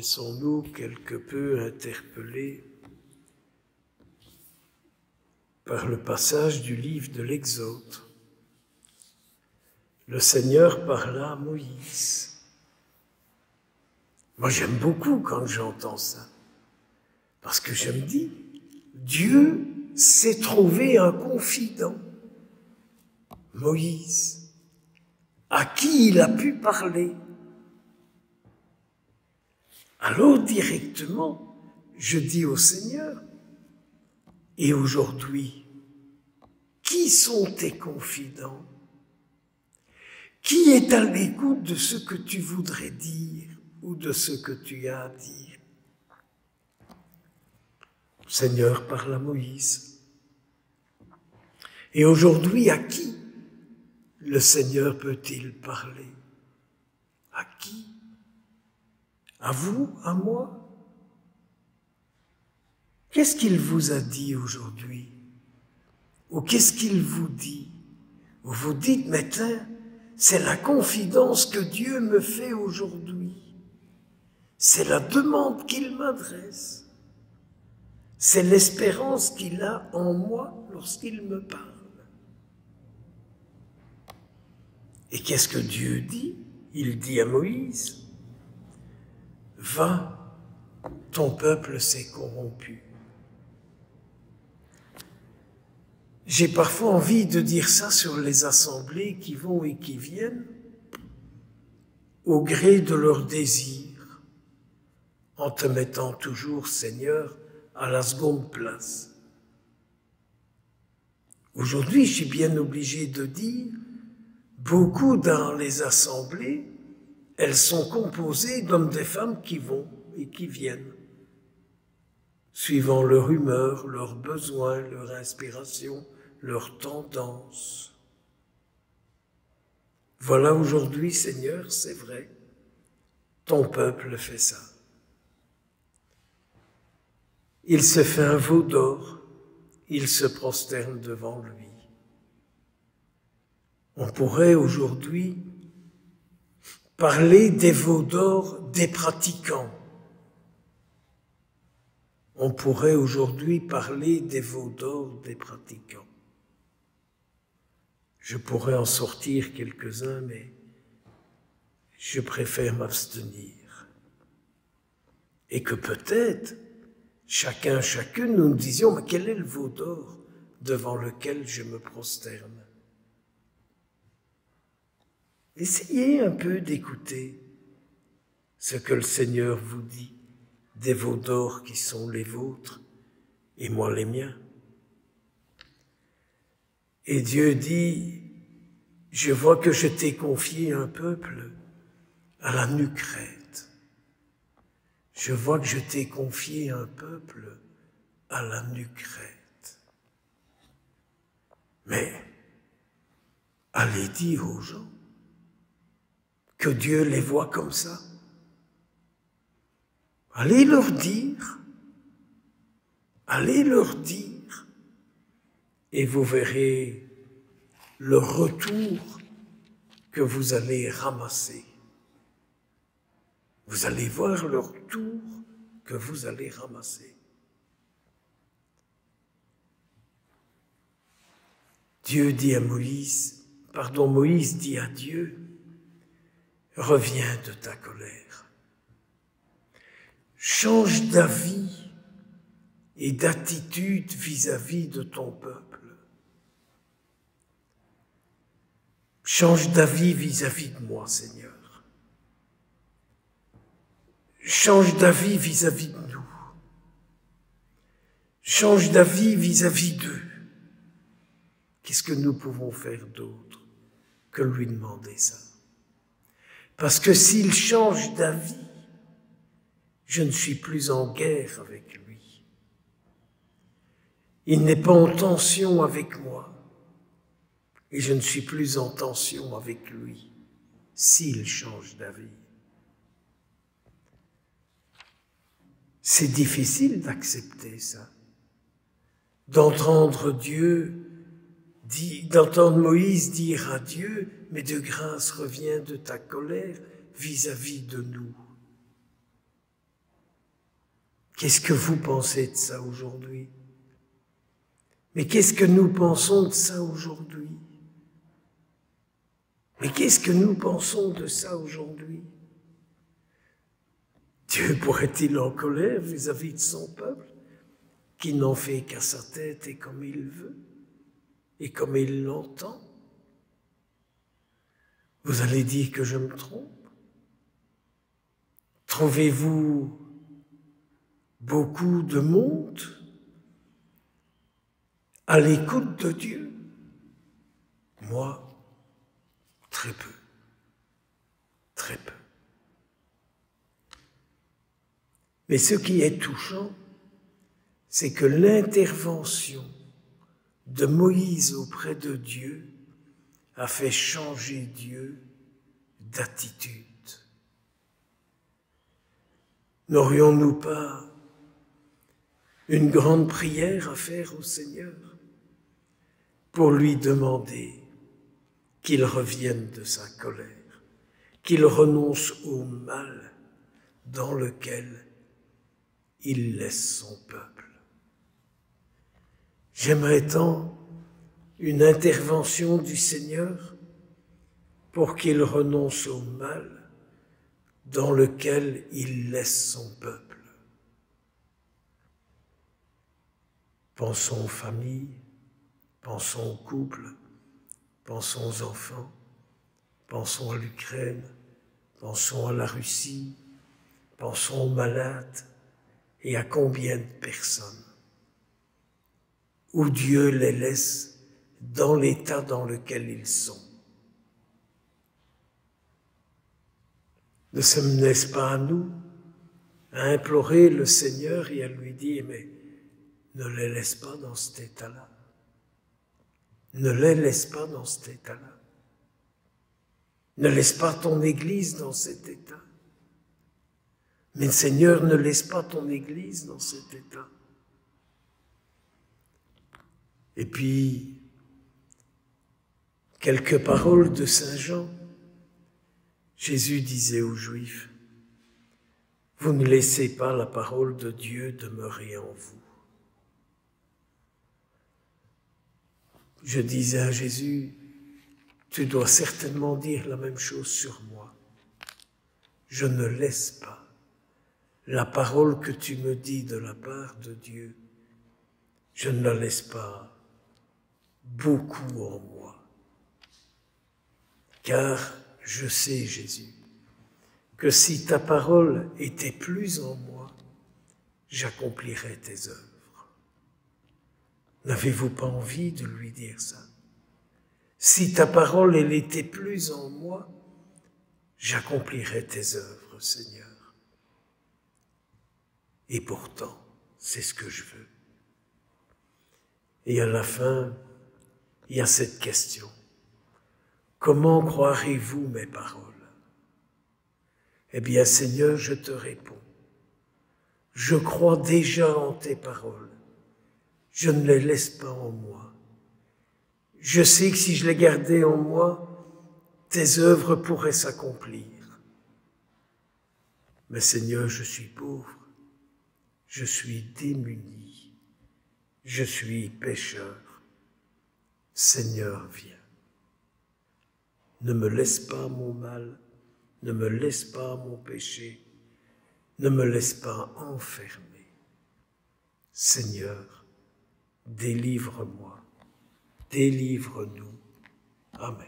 Laissons-nous quelque peu interpellés par le passage du livre de l'Exode. Le Seigneur parla à Moïse. Moi, j'aime beaucoup quand j'entends ça, parce que je me dis, Dieu s'est trouvé un confident, Moïse, à qui il a pu parler. Alors directement, je dis au Seigneur, et aujourd'hui, qui sont tes confidents? Qui est à l'écoute de ce que tu voudrais dire ou de ce que tu as à dire? Le Seigneur parle à Moïse. Et aujourd'hui, à qui le Seigneur peut-il parler? À qui? À vous? À moi? Qu'est-ce qu'il vous a dit aujourd'hui? Ou qu'est-ce qu'il vous dit? Vous vous dites, mais tiens, c'est la confidence que Dieu me fait aujourd'hui. C'est la demande qu'il m'adresse. C'est l'espérance qu'il a en moi lorsqu'il me parle. Et qu'est-ce que Dieu dit? Il dit à Moïse, « Va, ton peuple s'est corrompu. » J'ai parfois envie de dire ça sur les assemblées qui vont et qui viennent, au gré de leurs désirs, en te mettant toujours, Seigneur, à la seconde place. Aujourd'hui, je suis bien obligé de dire, beaucoup dans les assemblées, elles sont composées d'hommes et femmes qui vont et qui viennent, suivant leur humeur, leurs besoins, leur inspiration, leur tendance. Voilà aujourd'hui, Seigneur, c'est vrai, ton peuple fait ça. Il se fait un veau d'or, il se prosterne devant lui. On pourrait aujourd'hui parler des veaux d'or des pratiquants. On pourrait aujourd'hui parler des veaux d'or des pratiquants. Je pourrais en sortir quelques-uns, mais je préfère m'abstenir. Et que peut-être, chacune, nous nous disions, mais quel est le veau d'or devant lequel je me prosterne? Essayez un peu d'écouter ce que le Seigneur vous dit, des veaux d'or qui sont les vôtres et moi les miens. Et Dieu dit, je vois que je t'ai confié un peuple à la nuque raide. Je vois que je t'ai confié un peuple à la nuque raide. Mais allez dire aux gens que Dieu les voit comme ça. Allez leur dire, et vous verrez le retour que vous allez ramasser. Vous allez voir le retour que vous allez ramasser. Moïse dit à Dieu, reviens de ta colère. Change d'avis et d'attitude vis-à-vis de ton peuple. Change d'avis vis-à-vis de moi, Seigneur. Change d'avis vis-à-vis de nous. Change d'avis vis-à-vis d'eux. Qu'est-ce que nous pouvons faire d'autre que lui demander ça? Parce que s'il change d'avis, je ne suis plus en guerre avec lui. Il n'est pas en tension avec moi. Et je ne suis plus en tension avec lui s'il change d'avis. C'est difficile d'accepter ça, d'entendre Moïse dire à Dieu, mais de grâce reviens de ta colère vis-à-vis de nous. Qu'est-ce que vous pensez de ça aujourd'hui? Mais qu'est-ce que nous pensons de ça aujourd'hui? Mais qu'est-ce que nous pensons de ça aujourd'hui? Dieu pourrait-il en colère vis-à-vis de son peuple, qui n'en fait qu'à sa tête et comme il veut, et comme il l'entend? Vous allez dire que je me trompe? Trouvez-vous beaucoup de monde à l'écoute de Dieu? Moi, très peu, très peu. Mais ce qui est touchant, c'est que l'intervention de Moïse auprès de Dieu a fait changer Dieu d'attitude. N'aurions-nous pas une grande prière à faire au Seigneur pour lui demander qu'il revienne de sa colère, qu'il renonce au mal dans lequel il laisse son peuple? J'aimerais tant une intervention du Seigneur pour qu'il renonce au mal dans lequel il laisse son peuple. Pensons aux familles, pensons aux couples, pensons aux enfants, pensons à l'Ukraine, pensons à la Russie, pensons aux malades et à combien de personnes où Dieu les laisse dans l'état dans lequel ils sont. Ne sommes-nous pas à nous à implorer le Seigneur et à lui dire, mais ne les laisse pas dans cet état-là. Ne les laisse pas dans cet état-là. Ne laisse pas ton Église dans cet état. Mais Seigneur, ne laisse pas ton Église dans cet état. Et puis, quelques paroles de Saint Jean. Jésus disait aux Juifs, « Vous ne laissez pas la parole de Dieu demeurer en vous. » Je disais à Jésus, « Tu dois certainement dire la même chose sur moi. Je ne laisse pas la parole que tu me dis de la part de Dieu, je ne la laisse pas beaucoup en moi. Car je sais, Jésus, que si ta parole était plus en moi, j'accomplirais tes œuvres. » N'avez-vous pas envie de lui dire ça? Si ta parole, elle était plus en moi, j'accomplirais tes œuvres, Seigneur. Et pourtant, c'est ce que je veux. Et à la fin, il y a cette question. Comment croirez-vous mes paroles? Eh bien, Seigneur, je te réponds. Je crois déjà en tes paroles. Je ne les laisse pas en moi. Je sais que si je les gardais en moi, tes œuvres pourraient s'accomplir. Mais Seigneur, je suis pauvre. Je suis démuni. Je suis pécheur. Seigneur, viens. Ne me laisse pas mon mal, ne me laisse pas mon péché, ne me laisse pas enfermer. Seigneur, délivre-moi, délivre-nous. Amen.